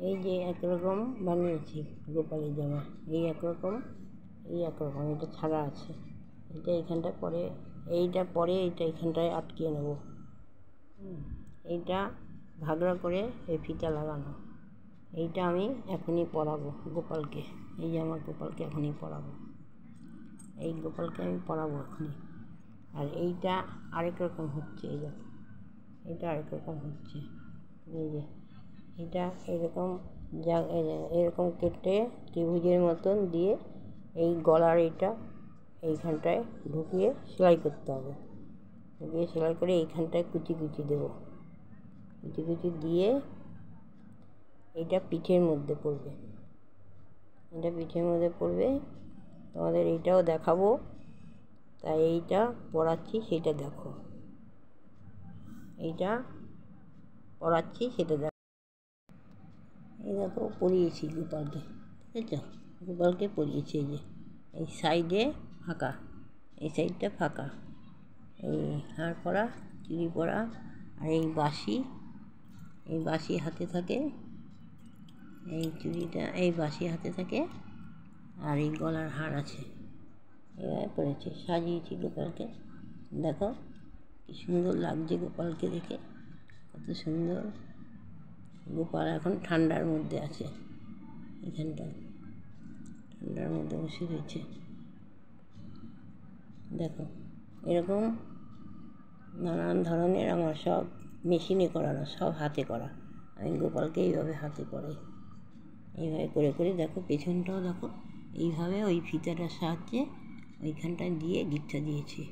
এই যে একরকম বানিয়েছি গোপালের জামা, এই একরকম এটা ছাড়া আছে, এটা এইখানটায় পরে, এইটা পরে এইটা এইখানটায় আটকিয়ে নেব। এইটা ঘাগরা করে এই ফিতা লাগানো, এইটা আমি এখনই পরাবো গোপালকে। এই যে আমার গোপালকে এখনই পরাবো, এই গোপালকে আমি পরাবো এখনই। আর এইটা আরেক রকম হচ্ছে, এই দেখো এটা আরেক রকম হচ্ছে। এই যে এটা এরকম এরকম কেটে ত্রিভুজের মতন দিয়ে এই গলার এইখানটায় ঢুকিয়ে সেলাই করতে হবে। ঢুকিয়ে সেলাই করে এইখানটায় কুচি কুচি দেবো, কুচি কুচি দিয়ে এটা পিঠের মধ্যে পড়বে, এটা পিঠের মধ্যে পড়বে। তোমাদের এইটাও দেখাবো, তাই এইটা পরাচ্ছি সেটা দেখো, এইটা পরাচ্ছি সেটা দেখো। এই দেখো পরিয়েছি গোপালকে, ঠিক আছে, গোপালকে পরিয়েছি। এই যে এই সাইডে ফাঁকা, এই সাইডটা ফাঁকা, এই হাড় পরা, চুড়ি পরা, আর এই বাঁশি হাতে থাকে, এই চুড়িটা এই বাঁশি হাতে থাকে, আর এই গলার হার আছে। এভাবে পরেছি, সাজিয়েছি গোপালকে। দেখো কি সুন্দর লাগছে গোপালকে দেখে, কত সুন্দর। গোপাল এখন ঠান্ডার মধ্যে আছে, এখানটা ঠান্ডার মধ্যে বসে রয়েছে। দেখো এরকম নানান ধরনের আমার সব মেশিনে করানো, সব হাতে করা। আমি গোপালকে এইভাবে হাতে পরাই, এইভাবে করে করে দেখো পেছনটাও দেখো, এইভাবে ওই ফিতাটার সাহায্যে ওইখানটায় দিয়ে গিঁটটা দিয়েছি।